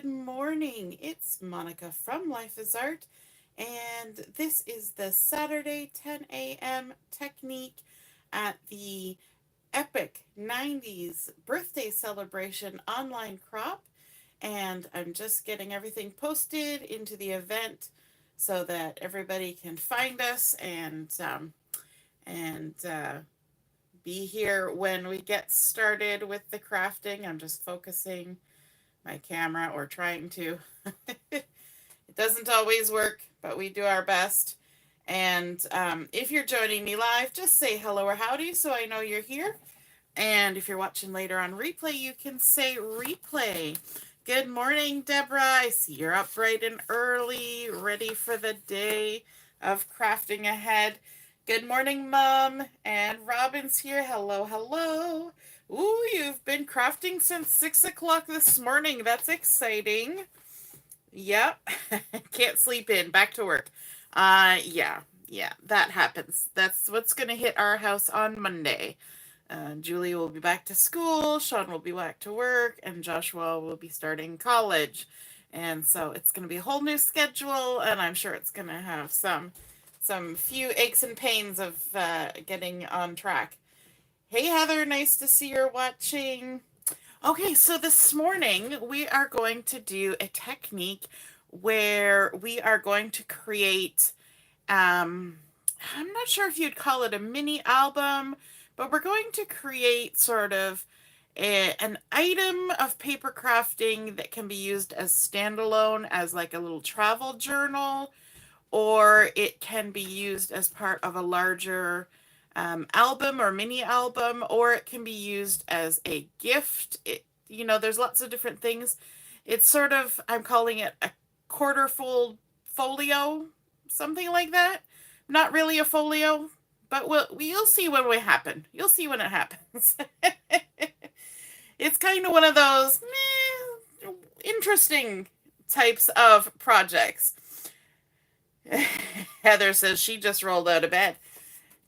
Good morning. It's Monica from Life is Art, and this is the Saturday 10 a.m. technique at the epic 90s birthday celebration online crop. And I'm just getting everything posted into the event so that everybody can find us and be here when we get started with the crafting. I'm just focusing my camera or trying to. It doesn't always work, but we do our best. And if you're joining me live, just say hello or howdy so I know you're here. And if you're watching later on replay, you can say replay. Good morning, Deborah. I see you're up bright and early, ready for the day of crafting ahead. Good morning, Mom. And Robin's here. Hello, hello. Ooh, you've been crafting since 6 o'clock this morning. That's exciting. Yep. Can't sleep in. Back to work. Yeah, that happens. That's what's going to hit our house on Monday. Julie will be back to school, Sean will be back to work, and Joshua will be starting college. And so it's going to be a whole new schedule, and I'm sure it's going to have some few aches and pains of getting on track. Hey, Heather, nice to see you're watching. Okay, so this morning we are going to do a technique where we are going to create, I'm not sure if you'd call it a mini album, but we're going to create sort of an item of paper crafting that can be used as standalone as like a little travel journal, or it can be used as part of a larger album or mini album, or it can be used as a gift. There's lots of different things. It's sort of, I'm calling it a quarter fold folio, something like that. Not really a folio, but you'll see when it happen. You'll see when it happens. It's kind of one of those interesting types of projects. Heather says she just rolled out of bed.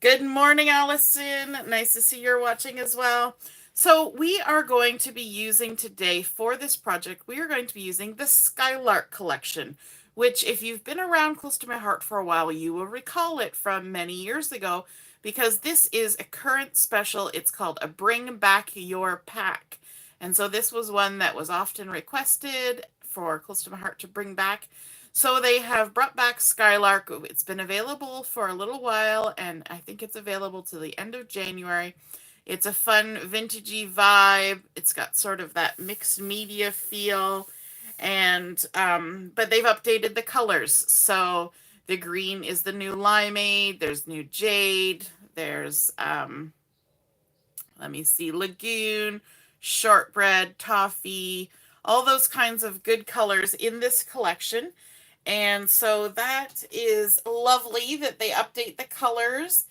Good morning, Allison. Nice to see you're watching as well. So we are going to be using today for this project, we are going to be using the Skylark collection, which if you've been around Close to My Heart for a while, you will recall it from many years ago because this is a current special. It's called a Bring Back Your Pack. And so this was one that was often requested for Close to My Heart to bring back. So they have brought back Skylark. It's been available for a little while, and I think it's available to the end of January. It's a fun vintagey vibe. It's got sort of that mixed media feel, and but they've updated the colors. So the green is the new Limeade. There's new Jade. There's let me see, Lagoon, Shortbread, Toffee, all those kinds of good colors in this collection. And so that is lovely that they update the colors.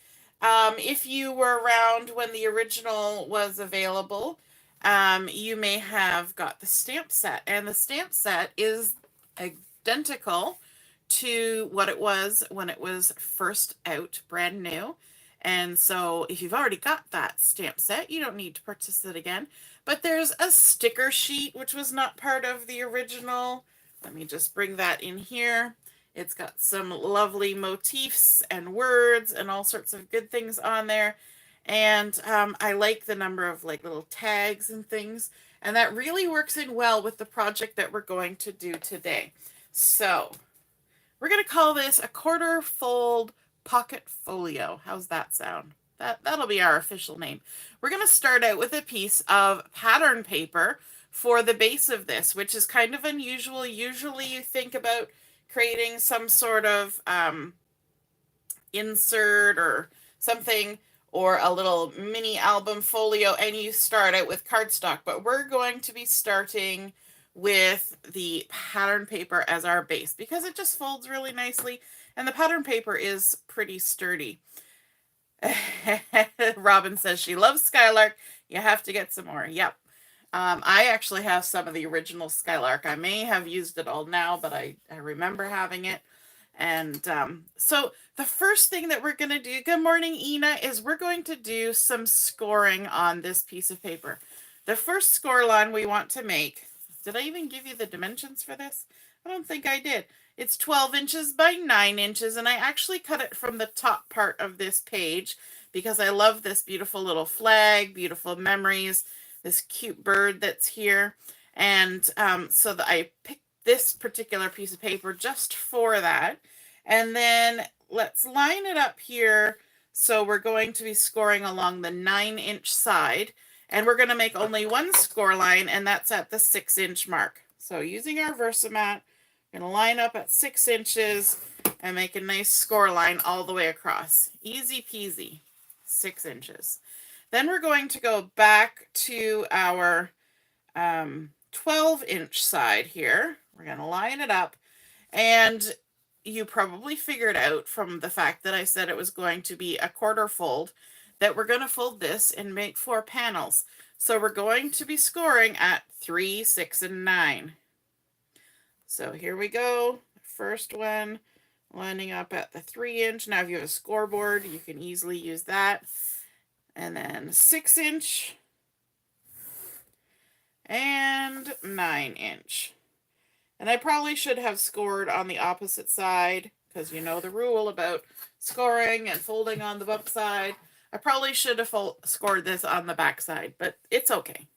If you were around when the original was available, you may have got the stamp set. And the stamp set is identical to what it was when it was first out, brand new. And so if you've already got that stamp set, you don't need to purchase it again. But there's a sticker sheet, which was not part of the original. Let me just bring that in here. It's got some lovely motifs and words and all sorts of good things on there. And I like the number of like little tags and things. And that really works in well with the project that we're going to do today. So we're going to call this a quarter fold pocket folio. How's that sound? That'll be our official name. We're going to start out with a piece of pattern paper for the base of this, which is kind of unusual. Usually you think about creating some sort of insert or something, or a little mini album folio, and you start out with cardstock. But we're going to be starting with the pattern paper as our base because it just folds really nicely, and the pattern paper is pretty sturdy. Robin says she loves Skylark. You have to get some more. Yep. I actually have some of the original Skylark. I may have used it all now, but I remember having it. And so the first thing that we're going to do, good morning, Ina, is we're going to do some scoring on this piece of paper. The first score line we want to make Did I even give you the dimensions for this? I don't think I did. It's 12 inches by 9 inches, and I actually cut it from the top part of this page because I love this beautiful little flag, beautiful memories, this cute bird that's here. And so that I picked this particular piece of paper just for that. And then let's line it up here. So we're going to be scoring along the 9-inch side. And we're going to make only one score line, and that's at the 6-inch mark. So using our Versamat, we're going to line up at 6 inches and make a nice score line all the way across. Easy peasy, 6 inches. Then we're going to go back to our 12-inch side here. We're going to line it up, and you probably figured out from the fact that I said it was going to be a quarter fold that we're going to fold this and make 4 panels. So we're going to be scoring at 3, 6, and 9. So here we go. First one, lining up at the 3-inch. Now if you have a scoreboard, you can easily use that. And then 6-inch and 9-inch. And I probably should have scored on the opposite side because you know the rule about scoring and folding on the bump side. I probably should have scored this on the back side, but it's okay.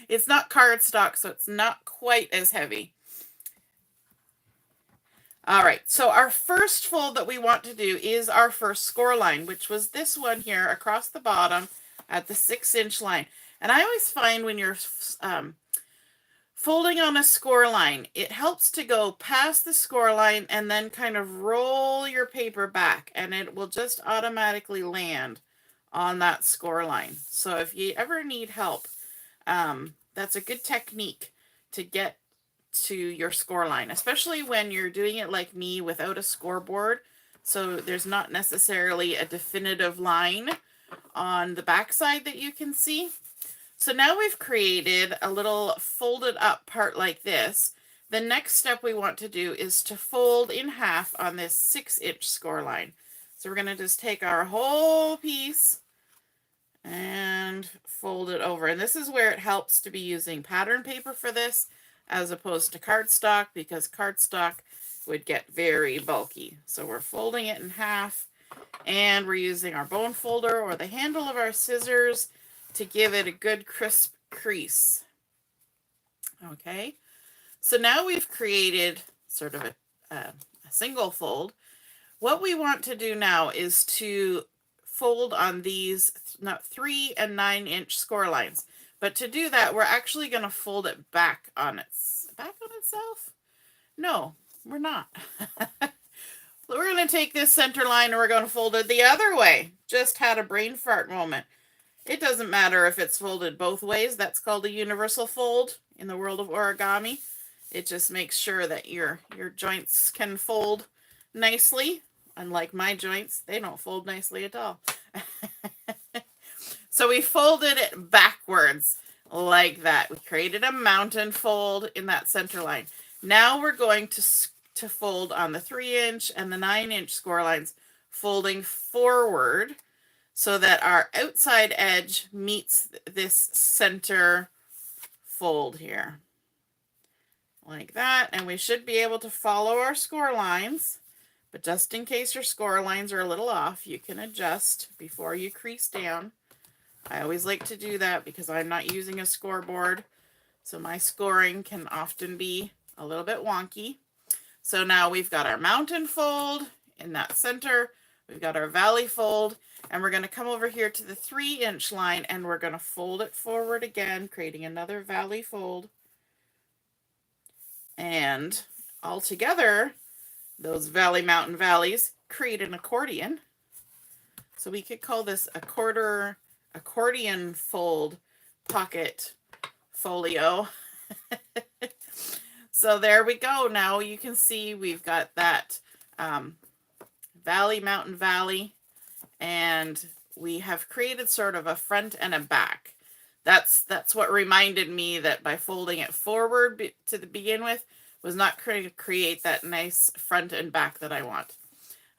It's not cardstock, so it's not quite as heavy. All right, so our first fold that we want to do is our first score line, which was this one here across the bottom at the 6-inch line. And I always find when you're folding on a score line, it helps to go past the score line and then kind of roll your paper back, and it will just automatically land on that score line. So if you ever need help, that's a good technique to get to your score line, especially when you're doing it like me without a scoreboard. So there's not necessarily a definitive line on the back side that you can see. So now we've created a little folded up part like this. The next step we want to do is to fold in half on this 6-inch score line. So we're going to just take our whole piece and fold it over. And this is where it helps to be using pattern paper for this as opposed to cardstock, because cardstock would get very bulky. So we're folding it in half, and we're using our bone folder or the handle of our scissors to give it a good crisp crease. Okay, so now we've created sort of a single fold. What we want to do now is to fold on these 3 and 9-inch score lines. But to do that, we're actually going to fold it back on itself. No, we're not. We're going to take this center line and we're going to fold it the other way. Just had a brain fart moment. It doesn't matter if it's folded both ways. That's called a universal fold in the world of origami. It just makes sure that your joints can fold nicely. Unlike my joints, they don't fold nicely at all. So we folded it backwards like that. We created a mountain fold in that center line. Now we're going to fold on the 3-inch and the 9-inch score lines, folding forward so that our outside edge meets this center fold here. Like that. And we should be able to follow our score lines. But just in case your score lines are a little off, you can adjust before you crease down. I always like to do that because I'm not using a scoreboard, so my scoring can often be a little bit wonky. So now we've got our mountain fold in that center, we've got our valley fold, and we're going to come over here to the 3-inch line and we're going to fold it forward again, creating another valley fold. And all together, those valley mountain valleys create an accordion. So we could call this accordion fold pocket folio. So there we go. Now you can see we've got that valley, mountain, valley, and we have created sort of a front and a back. That's what reminded me that by folding it forward to begin with was not going to create that nice front and back that I want.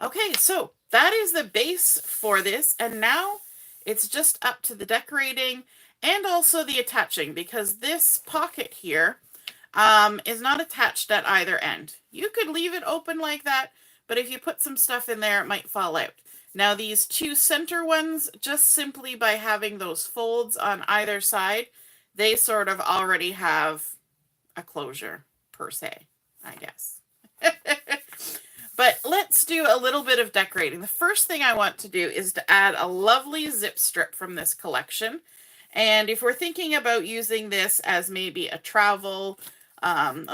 Okay, so that is the base for this, and now it's just up to the decorating and also the attaching, because this pocket here is not attached at either end. You could leave it open like that, but if you put some stuff in there, it might fall out. Now these two center ones, just simply by having those folds on either side, they sort of already have a closure, per se, I guess. But let's do a little bit of decorating. The first thing I want to do is to add a lovely zip strip from this collection. And if we're thinking about using this as maybe a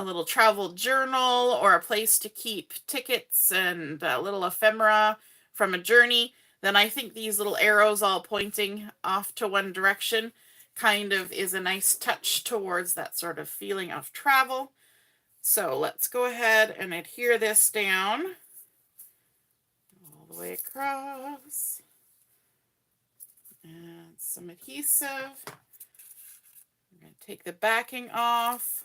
little travel journal, or a place to keep tickets and a little ephemera from a journey, then I think these little arrows all pointing off to one direction kind of is a nice touch towards that sort of feeling of travel. So let's go ahead and adhere this down all the way across. And some adhesive. I'm going to take the backing off.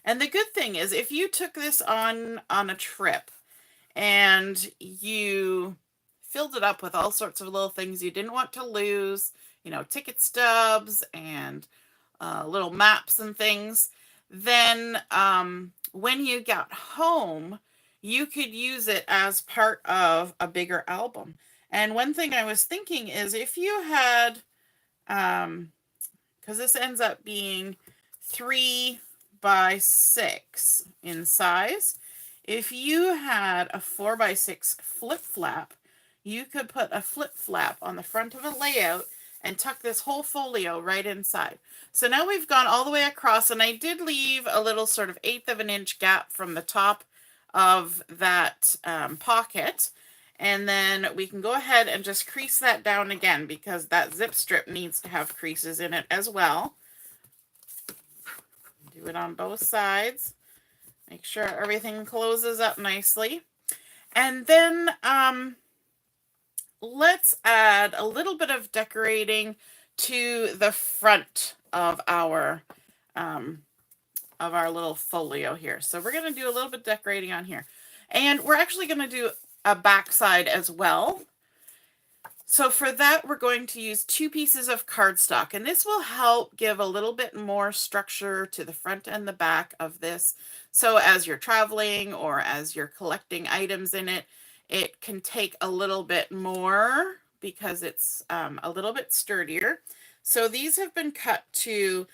And the good thing is, if you took this on a trip and you filled it up with all sorts of little things you didn't want to lose, you know, ticket stubs and little maps and things, then when you got home, you could use it as part of a bigger album. And one thing I was thinking is, if you had, because this ends up being 3 by 6 in size, if you had a 4 by 6 flip flap, you could put a flip flap on the front of a layout and tuck this whole folio right inside. So now we've gone all the way across, and I did leave a little sort of 1/8 of an inch gap from the top of that pocket. And then we can go ahead and just crease that down again, because that zip strip needs to have creases in it as well. Do it on both sides. Make sure everything closes up nicely. And then let's add a little bit of decorating to the front of our little folio here. So we're going to do a little bit of decorating on here. And we're actually going to do a back side as well. So for that, we're going to use 2 pieces of cardstock, and this will help give a little bit more structure to the front and the back of this. So as you're traveling or as you're collecting items in it, it can take a little bit more because it's a little bit sturdier. So these have been cut to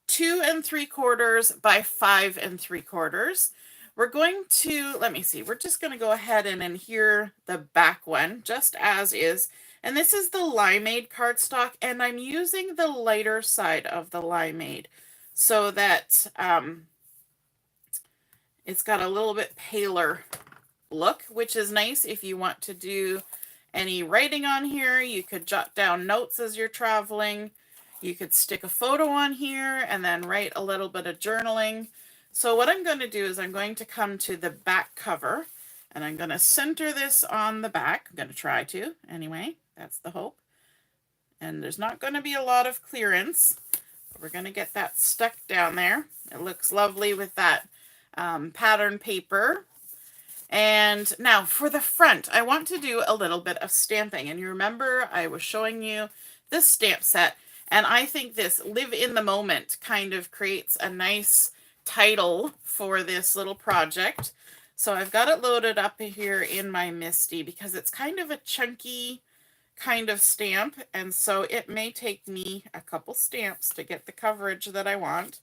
2 3/4 by 5 3/4. We're going to, let me see, we're just going to go ahead and adhere the back one just as is. And this is the Limeade cardstock, and I'm using the lighter side of the Limeade so that it's got a little bit paler look, which is nice if you want to do any writing on here. You could jot down notes as you're traveling. You could stick a photo on here and then write a little bit of journaling. So what I'm going to do is I'm going to come to the back cover, and I'm going to center this on the back. I'm going to try to, anyway. That's the hope. And there's not going to be a lot of clearance. We're going to get that stuck down there. It looks lovely with that pattern paper. And now for the front, I want to do a little bit of stamping. And you remember I was showing you this stamp set, and I think this Live in the Moment kind of creates a nice title for this little project. So I've got it loaded up here in my MISTI because it's kind of a chunky kind of stamp, and so it may take me a couple stamps to get the coverage that I want.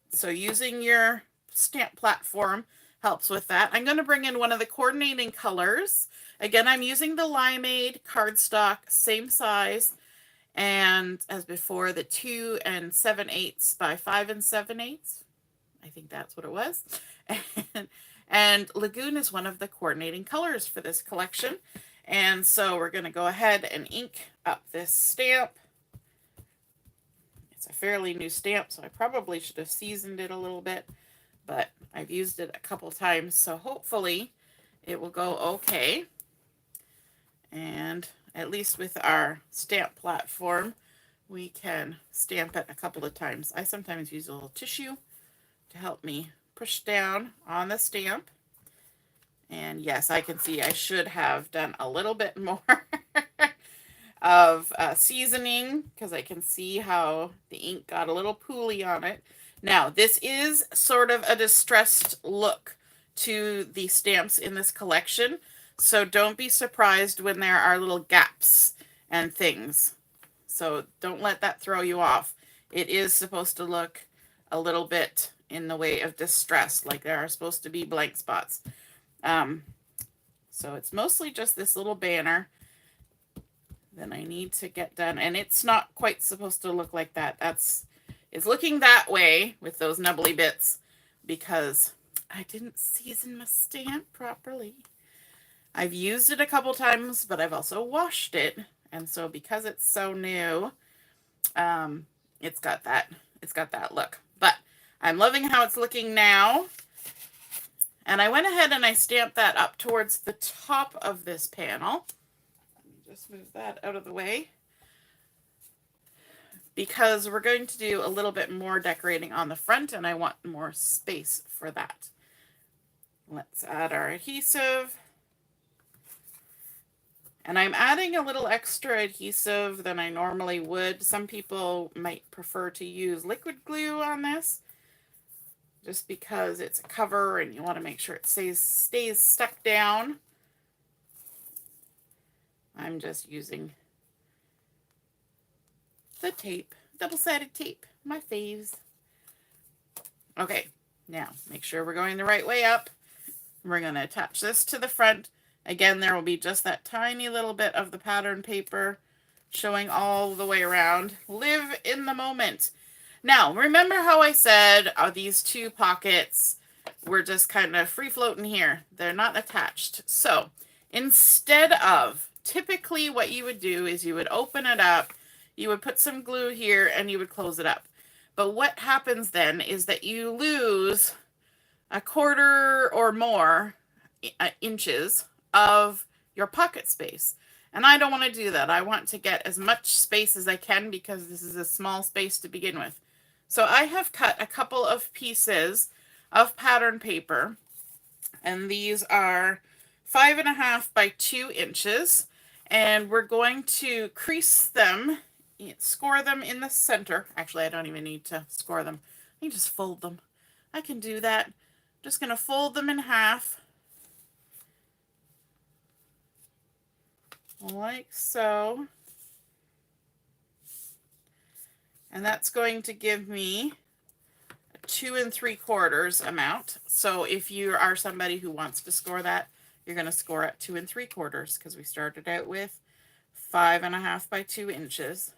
So using your stamp platform helps with that. I'm going to bring in one of the coordinating colors. Again, I'm using the Limeade cardstock, same size, and as before, the 2 7/8 by 5 7/8. I think that's what it was. And Lagoon is one of the coordinating colors for this collection. And so we're going to go ahead and ink up this stamp. It's a fairly new stamp, so I probably should have seasoned it a little bit, but I've used it a couple times, so hopefully it will go okay. And at least with our stamp platform, we can stamp it a couple of times. I sometimes use a little tissue to help me push down on the stamp. And yes, I can see I should have done a little bit more. of seasoning because I can see how the ink got a little pooly on it. Now, this is sort of a distressed look to the stamps in this collection, so don't be surprised when there are little gaps and things. So don't let that throw you off. It is supposed to look a little bit in the way of distress, like there are supposed to be blank spots. So it's mostly just this little banner that I need to get done. And it's not quite supposed to look like that. It's looking that way with those nubbly bits because I didn't season my stamp properly. I've used it a couple times, but I've also washed it. And so because it's so new, it's got that look. But I'm loving how it's looking now. And I went ahead and I stamped that up towards the top of this panel. Let me just move that out of the way. Because we're going to do a little bit more decorating on the front and I want more space for that. Let's add our adhesive. And I'm adding a little extra adhesive than I normally would. Some people might prefer to use liquid glue on this, just because it's a cover and you want to make sure it stays stuck down. I'm just using the tape, double-sided tape, my faves. Okay, now make sure we're going the right way up. We're going to attach this to the front. Again, there will be just that tiny little bit of the pattern paper showing all the way around. Live in the moment. Now, remember how I said these two pockets were just kind of free floating here. They're not attached. So instead of, typically what you would do is you would open it up, you would put some glue here, and you would close it up. But what happens then is that you lose a quarter or more inches of your pocket space. And I don't want to do that. I want to get as much space as I can because this is a small space to begin with. So I have cut a couple of pieces of pattern paper, and these are 5.5 by 2 inches, and we're going to crease them, score them in the center. Actually, I don't even need to score them. I can just fold them. I can do that. I'm just going to fold them in half. Like so. And that's going to give me a 2 3/4 amount. So if you are somebody who wants to score that, you're going to score at 2 3/4 because we started out with 5.5 by 2 inches.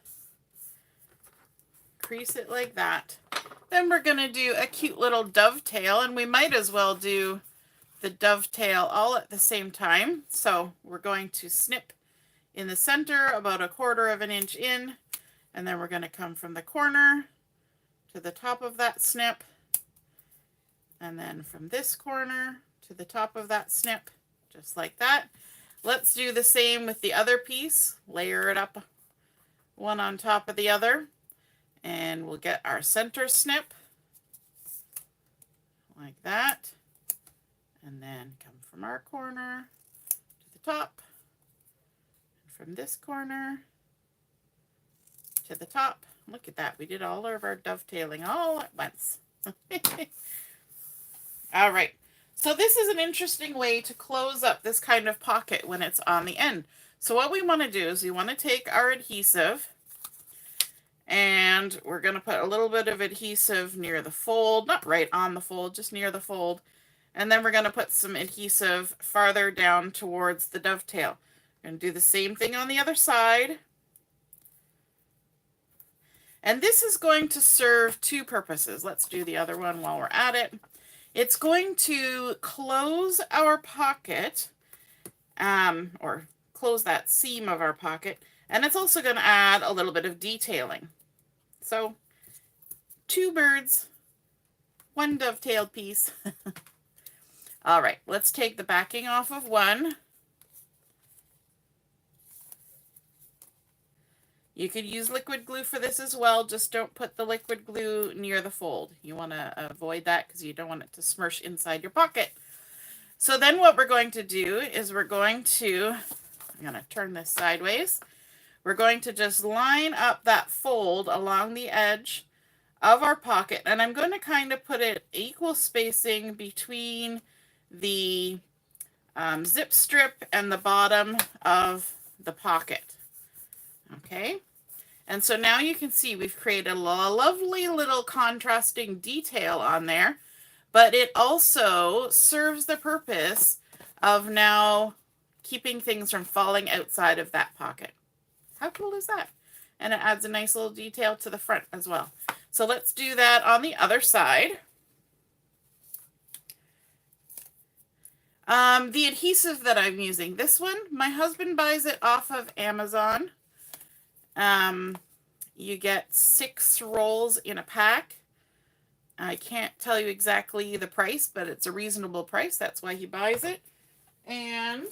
Crease it like that. Then we're going to do a cute little dovetail, and we might as well do the dovetail all at the same time. So we're going to snip in the center about 1/4 inch in, and then we're going to come from the corner to the top of that snip, and then from this corner to the top of that snip, just like that. Let's do the same with the other piece. Layer it up one on top of the other, and we'll get our center snip like that, and then come from our corner to the top, from this corner to the top. Look at that. We did all of our dovetailing all at once. All right. So this is an interesting way to close up this kind of pocket when it's on the end. So what we want to do is we want to take our adhesive, and we're going to put a little bit of adhesive near the fold, not right on the fold, just near the fold. And then we're going to put some adhesive farther down towards the dovetail. And do the same thing on the other side. And this is going to serve two purposes. Let's do the other one while we're at it. It's going to close our pocket, or close that seam of our pocket, and it's also going to add a little bit of detailing. So, 2 birds, 1 dovetailed piece. All right, let's take the backing off of one. You could use liquid glue for this as well, just don't put the liquid glue near the fold. You want to avoid that because you don't want it to smush inside your pocket. So then what we're going to do is I'm going to turn this sideways. we're going to just line up that fold along the edge of our pocket, and I'm going to kind of put it equal spacing between the zip strip and the bottom of the pocket. Okay, and so now you can see we've created a lovely little contrasting detail on there, but it also serves the purpose of now keeping things from falling outside of that pocket. How cool is that? And it adds a nice little detail to the front as well. So let's do that on the other side. The adhesive that I'm using, this one, my husband buys it off of Amazon. You get 6 rolls in a pack. I can't tell you exactly the price, but it's a reasonable price. That's why he buys it. And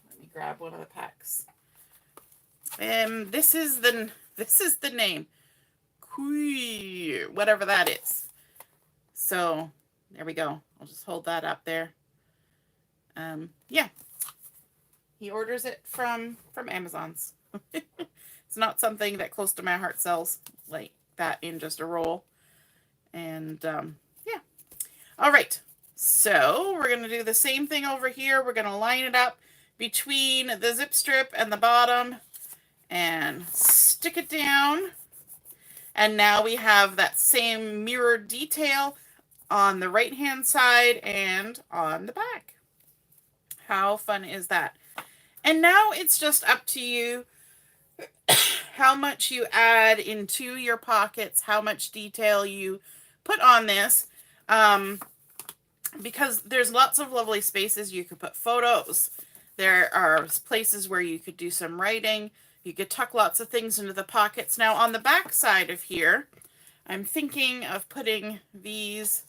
let me grab one of the packs. This is the name. Whatever that is. So there we go. I'll just hold that up there. Yeah. He orders it from Amazon's. It's not something that Close to My Heart sells like that in just a roll. And yeah. All right. So we're going to do the same thing over here. We're going to line it up between the zip strip and the bottom and stick it down. And now we have that same mirror detail on the right hand side and on the back. How fun is that? And now it's just up to you how much you add into your pockets, how much detail you put on this, because there's lots of lovely spaces you could put photos. There are places where you could do some writing. You could tuck lots of things into the pockets. Now on the back side of here, I'm thinking of putting these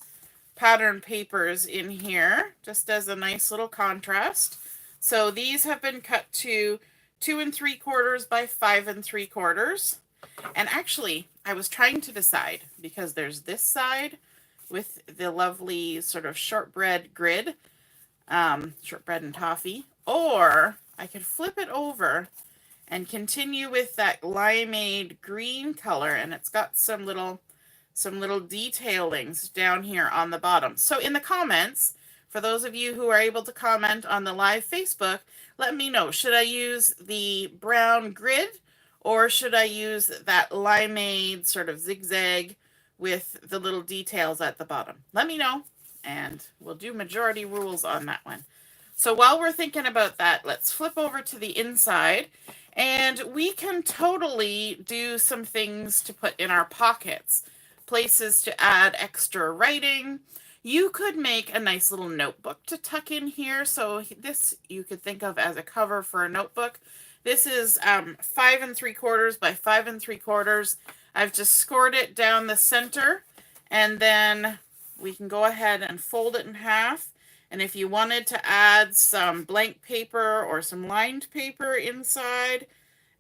pattern papers in here just as a nice little contrast. So these have been cut to 2 3/4 by 5 3/4. And actually, I was trying to decide, because there's this side with the lovely sort of shortbread grid, shortbread and toffee, or I could flip it over and continue with that limeade green color, and it's got some little detailings down here on the bottom. So in the comments, for those of you who are able to comment on the live Facebook, let me know, should I use the brown grid or should I use that limeade sort of zigzag with the little details at the bottom? Let me know, and we'll do majority rules on that one. So while we're thinking about that, let's flip over to the inside, and we can totally do some things to put in our pockets, places to add extra writing. You could make a nice little notebook to tuck in here. So this you could think of as a cover for a notebook. This is 5 3/4 by 5 3/4. I've just scored it down the center, and then we can go ahead and fold it in half. And if you wanted to add some blank paper or some lined paper inside,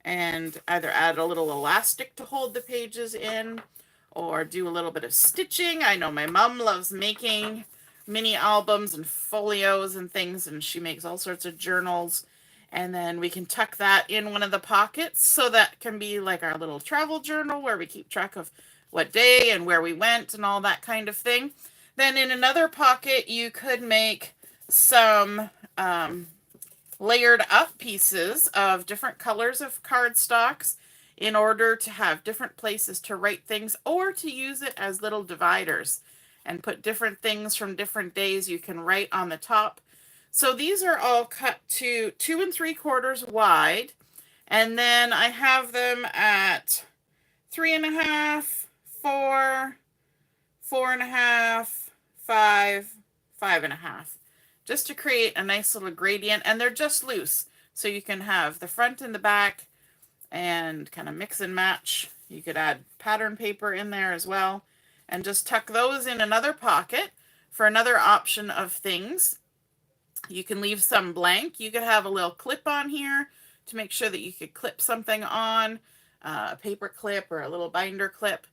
and either add a little elastic to hold the pages in, or do a little bit of stitching. I know my mom loves making mini albums and folios and things, and she makes all sorts of journals. And then we can tuck that in one of the pockets, so that can be like our little travel journal where we keep track of what day and where we went and all that kind of thing. Then in another pocket, you could make some layered up pieces of different colors of cardstocks in order to have different places to write things, or to use it as little dividers and put different things from different days you can write on the top. So these are all cut to 2 3/4 wide, and then I have them at 3.5, 4, 4.5, 5, 5.5, just to create a nice little gradient. And they're just loose, so you can have the front and the back and kind of mix and match. You could add pattern paper in there as well, and just tuck those in another pocket for another option of things. You can leave some blank. You could have a little clip on here to make sure that you could clip something on, a paper clip or a little binder clip.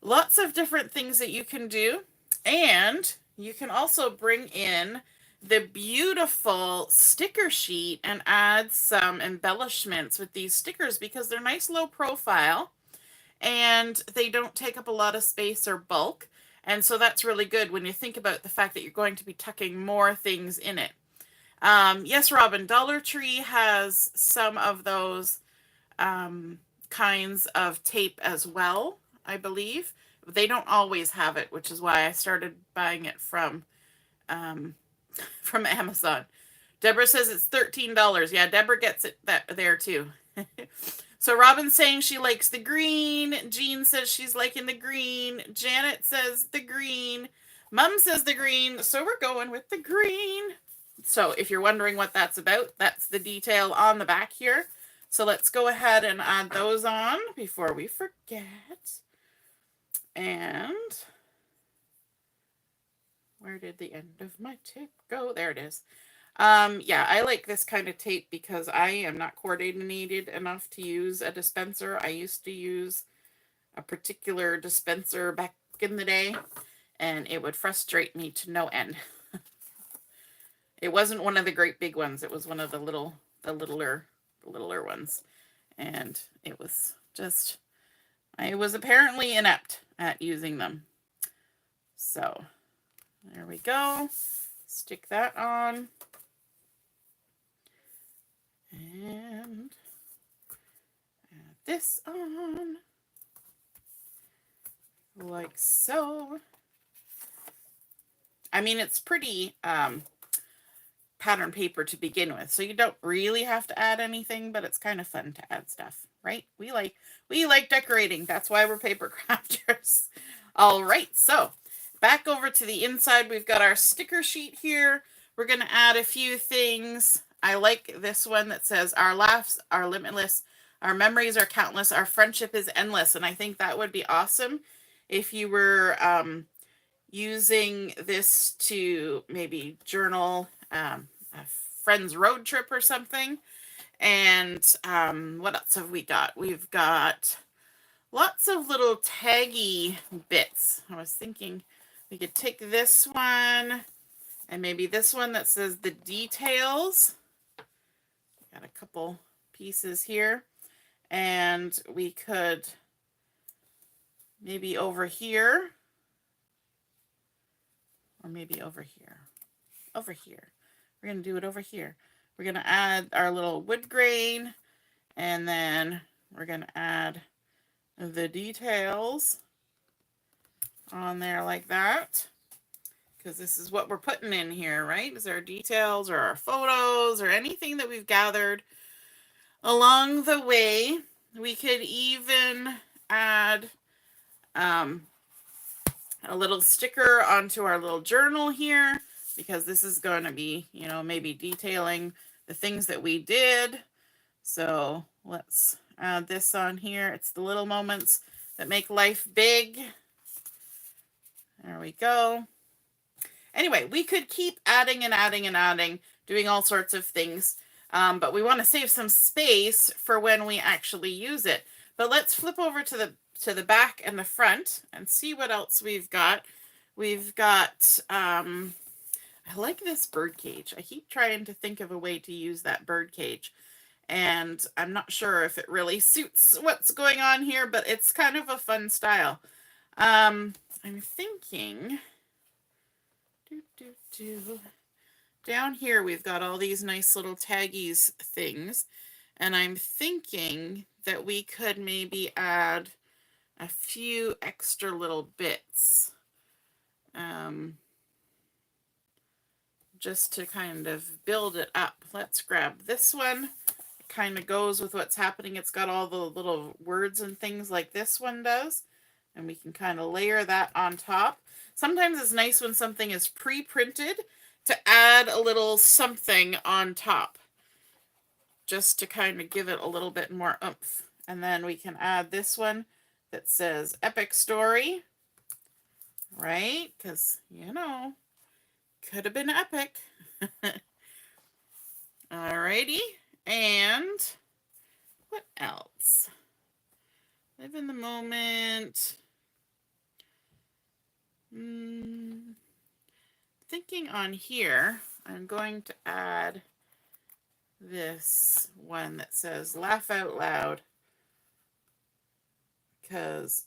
Lots of different things that you can do. And you can also bring in the beautiful sticker sheet and add some embellishments with these stickers because they're nice low profile and they don't take up a lot of space or bulk. And so that's really good when you think about the fact that you're going to be tucking more things in it. Yes, Robin, Dollar Tree has some of those kinds of tape as well, I believe. They don't always have it, which is why I started buying it from Amazon. Deborah says it's $13. Yeah, Deborah gets it there too. So Robin's saying she likes the green. Jean says she's liking the green. Janet says the green. Mum says the green. So we're going with the green. So if you're wondering what that's about, that's the detail on the back here. So let's go ahead and add those on before we forget. And where did the end of my tape go? There it is. Yeah, I like this kind of tape because I am not coordinated enough to use a dispenser. I used to use a particular dispenser back in the day, and it would frustrate me to no end. It wasn't one of the great big ones. It was one of the littler ones. And it was just, I was apparently inept at using them. So, there we go. Stick that on. And add this on. Like so. I mean, it's pretty pattern paper to begin with, so you don't really have to add anything, but it's kind of fun to add stuff, right? We like decorating. That's why we're paper crafters. All right, so back over to the inside, we've got our sticker sheet here. We're going to add a few things. I like this one that says, our laughs are limitless, our memories are countless, our friendship is endless. And I think that would be awesome if you were using this to maybe journal a friend's road trip or something. And what else have we got? We've got lots of little taggy bits. I was thinking we could take this one and maybe this one that says the details. Got a couple pieces here. And we could maybe over here, or maybe over here. Over here. We're going to do it over here. We're going to add our little wood grain, and then we're going to add the details on there like that, because this is what we're putting in here, right? Is our details or our photos or anything that we've gathered along the way. We could even add a little sticker onto our little journal here, because this is going to be, you know, maybe detailing the things that we did. So let's add this on here. It's the little moments that make life big. There we go. Anyway, we could keep adding and adding and adding, doing all sorts of things. But we want to save some space for when we actually use it. But let's flip over to the back and the front and see what else we've got. We've got, I like this bird cage. I keep trying to think of a way to use that bird cage. And I'm not sure if it really suits what's going on here, but it's kind of a fun style. I'm thinking, down here we've got all these nice little taggies things. And I'm thinking that we could maybe add a few extra little bits. Just to kind of build it up. Let's grab this one. It kind of goes with what's happening. It's got all the little words and things like this one does. And we can kind of layer that on top. Sometimes it's nice when something is pre-printed to add a little something on top, just to kind of give it a little bit more oomph. And then we can add this one that says epic story, right? Because, you know, could have been epic. Alrighty. And what else? Live in the moment. Thinking on here, I'm going to add this one that says laugh out loud, because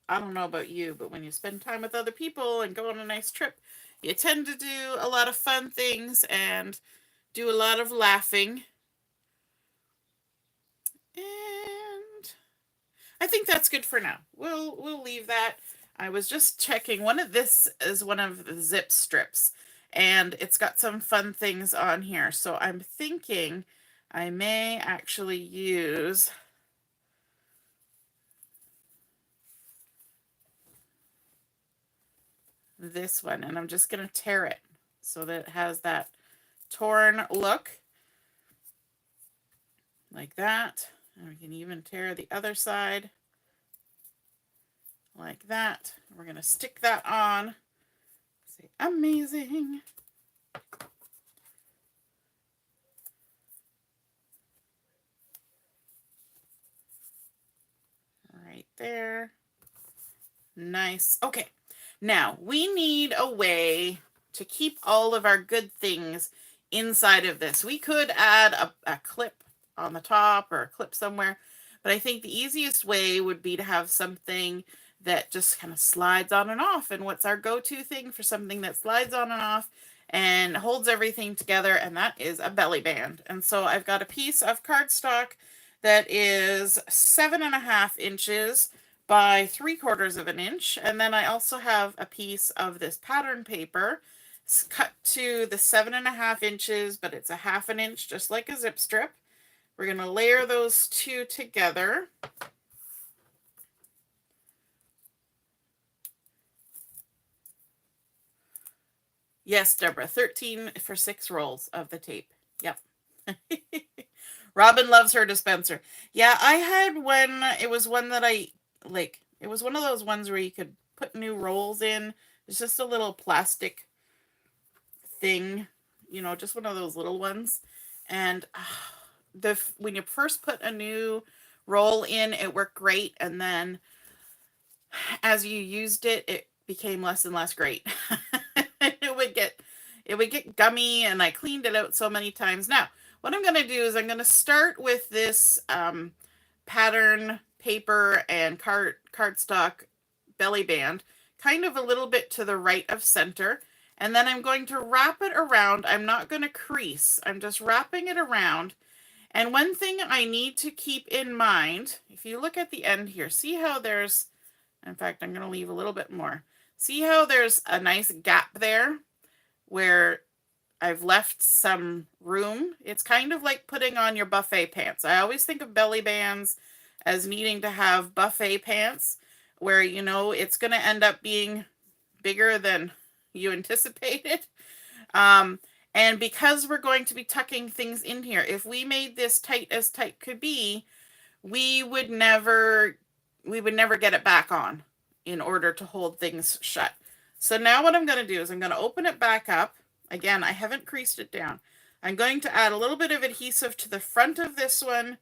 I don't know about you, but when you spend time with other people and go on a nice trip, you tend to do a lot of fun things and do a lot of laughing. And I think that's good for now. We'll leave that. I was just checking. This is one of the zip strips, and it's got some fun things on here. So I'm thinking I may actually use this one, and I'm just going to tear it so that it has that torn look like that. And we can even tear the other side like that. We're going to stick that on. Say amazing. Right there. Nice. Okay. Now, we need a way to keep all of our good things inside of this. We could add a clip on the top or a clip somewhere, but I think the easiest way would be to have something that just kind of slides on and off. And what's our go-to thing for something that slides on and off and holds everything together? And that is a belly band. And so I've got a piece of cardstock that is 7.5 inches by 3/4 of an inch. And then I also have a piece of this pattern paper. It's cut to the 7.5 inches, but it's a 1/2 inch, just like a zip strip. We're going to layer those two together. Yes, Deborah, 13 for 6 rolls of the tape. Yep. Robin loves her dispenser. Yeah, I had one. It was one that it was one of those ones where you could put new rolls in. It's just a little plastic thing, just one of those little ones. And when you first put a new roll in, it worked great. And then as you used it, it became less and less great. It would get gummy, and I cleaned it out so many times. Now, what I'm going to do is I'm going to start with this pattern paper and cardstock belly band, kind of a little bit to the right of center. And then I'm going to wrap it around. I'm not going to crease. I'm just wrapping it around. And one thing I need to keep in mind, if you look at the end here, see how there's, in fact, I'm going to leave a little bit more. See how there's a nice gap there where I've left some room? It's kind of like putting on your buffet pants. I always think of belly bands as needing to have buffet pants where, it's going to end up being bigger than you anticipated. And because we're going to be tucking things in here, if we made this tight as tight could be, we would never get it back on in order to hold things shut. So now what I'm going to do is I'm going to open it back up. Again, I haven't creased it down. I'm going to add a little bit of adhesive to the front of this one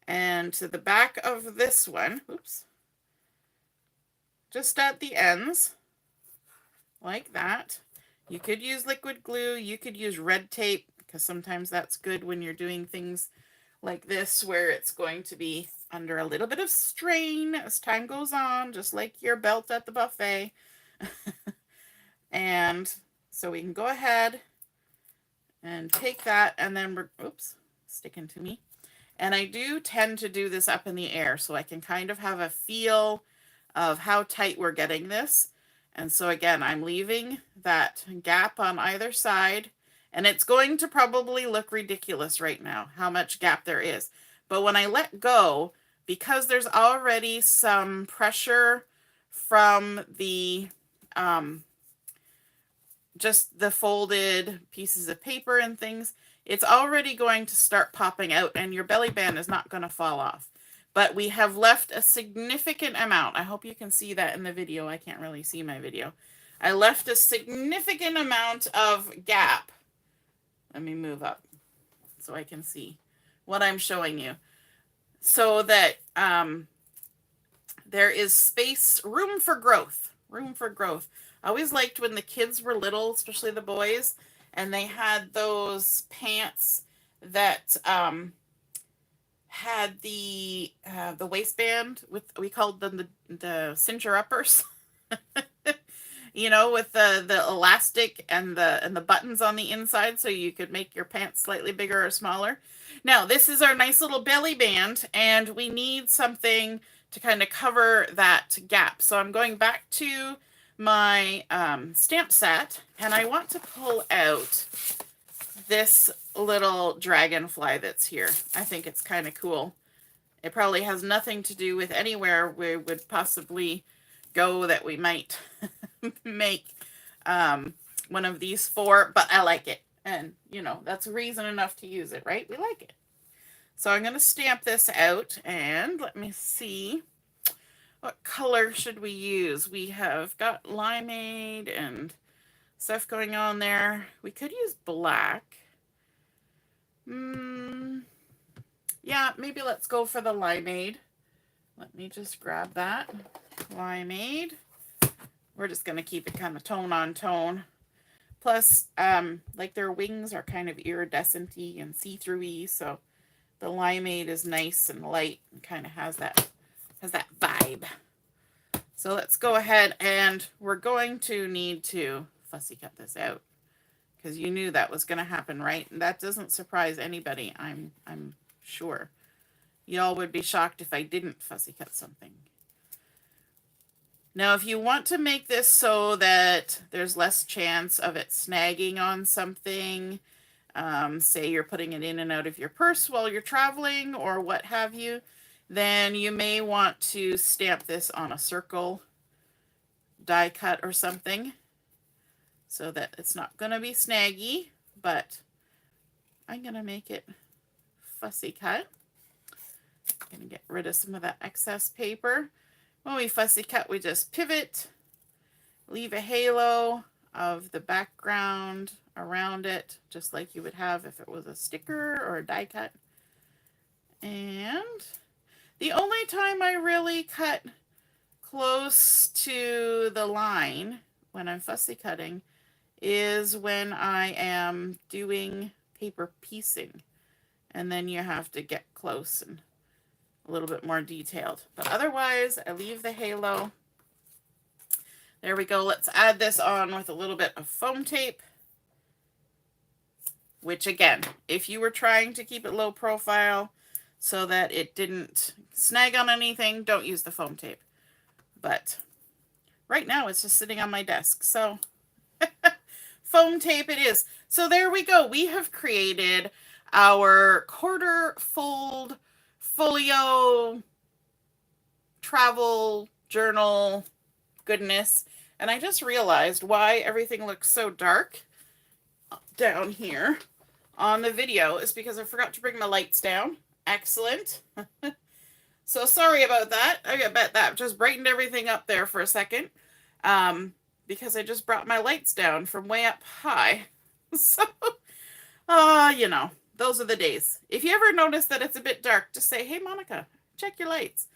and to the back of this one. Oops. Just at the ends, like that. You could use liquid glue. You could use red tape, because sometimes that's good when you're doing things like this, where it's going to be under a little bit of strain as time goes on, just like your belt at the buffet. And so we can go ahead and take that, and then we're, oops, sticking to me. And I do tend to do this up in the air so I can kind of have a feel of how tight we're getting this. And so again, I'm leaving that gap on either side, and it's going to probably look ridiculous right now, how much gap there is. But when I let go, because there's already some pressure from the, just the folded pieces of paper and things, it's already going to start popping out, and your belly band is not going to fall off. But we have left a significant amount. I hope you can see that in the video. I can't really see my video. I left a significant amount of gap. Let me move up so I can see what I'm showing you. So that there is space, room for growth. Room for growth. I always liked when the kids were little, especially the boys, and they had those pants that had the waistband with, we called them the cincher uppers. You know, with the elastic and the buttons on the inside, so you could make your pants slightly bigger or smaller. Now, this is our nice little belly band, and we need something to kind of cover that gap. So I'm going back to my stamp set, and I want to pull out this little dragonfly that's here. I think it's kind of cool. It probably has nothing to do with anywhere we would possibly go that we might make one of these for, but I like it. And, you know, that's reason enough to use it, right? We like it. So I'm going to stamp this out, and let me see. What color should we use? We have got Limeade and stuff going on there. We could use black. Yeah, maybe let's go for the Limeade. Let me just grab that. Limeade. We're just going to keep it kind of tone on tone. Plus, like their wings are kind of iridescent-y and see-through-y, so the Limeade is nice and light and kind of has that vibe. So let's go ahead, and we're going to need to fussy cut this out, because you knew that was going to happen, right? And that doesn't surprise anybody, I'm sure. Y'all would be shocked if I didn't fussy cut something. Now, if you want to make this so that there's less chance of it snagging on something, say you're putting it in and out of your purse while you're traveling or what have you, then you may want to stamp this on a circle die cut or something so that it's not going to be snaggy, but I'm going to make it fussy cut. I'm going to get rid of some of that excess paper. When we fussy cut, we just pivot, leave a halo of the background around it, just like you would have if it was a sticker or a die cut. And the only time I really cut close to the line when I'm fussy cutting is when I am doing paper piecing. And then you have to get close and a little bit more detailed. But otherwise, I leave the halo. There we go. Let's add this on with a little bit of foam tape. Which again, if you were trying to keep it low profile so that it didn't snag on anything, don't use the foam tape. But right now it's just sitting on my desk. So foam tape it is. So there we go. We have created our quarter fold folio travel journal goodness. And I just realized why everything looks so dark down here on the video is because I forgot to bring my lights down. Excellent. So sorry about that. I bet that just brightened everything up there for a second. Because I just brought my lights down from way up high. So, you know, those are the days. If you ever notice that it's a bit dark, just say, hey, Monica, check your lights.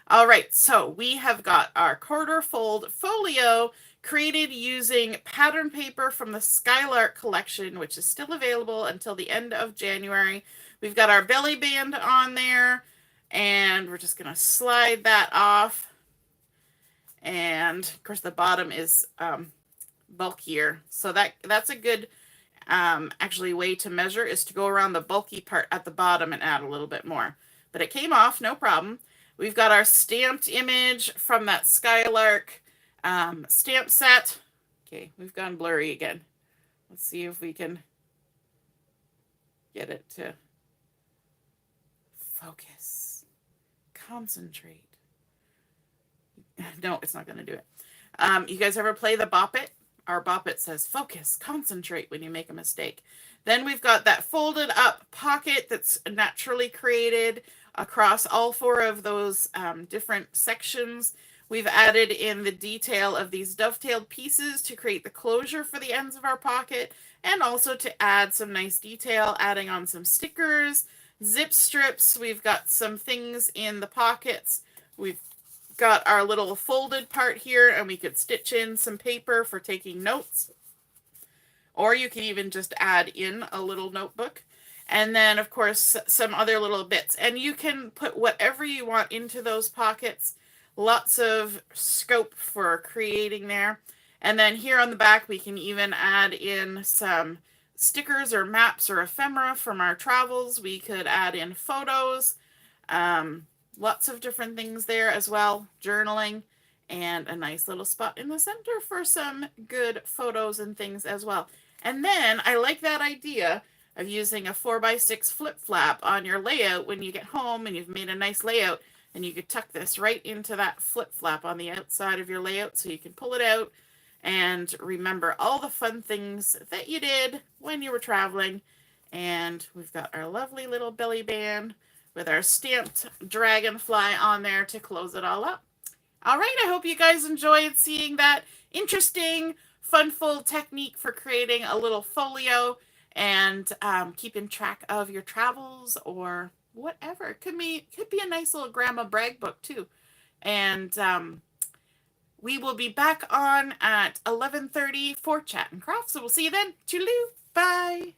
All right, so we have got our quarter fold folio created using pattern paper from the Skylark collection, which is still available until the end of January. We've got our belly band on there, and we're just going to slide that off. And, of course, the bottom is bulkier. So that's a good actually way to measure is to go around the bulky part at the bottom and add a little bit more. But it came off, no problem. We've got our stamped image from that Skylark stamp set. Okay, we've gone blurry again. Let's see if we can get it to focus. Concentrate. No, it's not going to do it. You guys ever play the Bop It? Our Bop It says focus, concentrate when you make a mistake. Then we've got that folded up pocket that's naturally created across all four of those different sections. We've added in the detail of these dovetailed pieces to create the closure for the ends of our pocket, and also to add some nice detail, adding on some stickers, zip strips. We've got some things in the pockets. We've got our little folded part here, and we could stitch in some paper for taking notes or you can even just add in a little notebook. And then, of course, some other little bits. And you can put whatever you want into those pockets. Lots of scope for creating there. And then here on the back, we can even add in some stickers or maps or ephemera from our travels. We could add in photos. Lots of different things there as well. Journaling. And a nice little spot in the center for some good photos and things as well. And then I like that idea of using a 4x6 flip flap on your layout when you get home and you've made a nice layout, and you could tuck this right into that flip flap on the outside of your layout so you can pull it out and remember all the fun things that you did when you were traveling. And we've got our lovely little belly band with our stamped dragonfly on there to close it all up. All right, I hope you guys enjoyed seeing that interesting, funful technique for creating a little folio and keeping track of your travels or whatever. It could be a nice little grandma brag book too. And we will be back on at 11:30 for Chat and Craft. So we'll see you then. Toodaloo. Bye.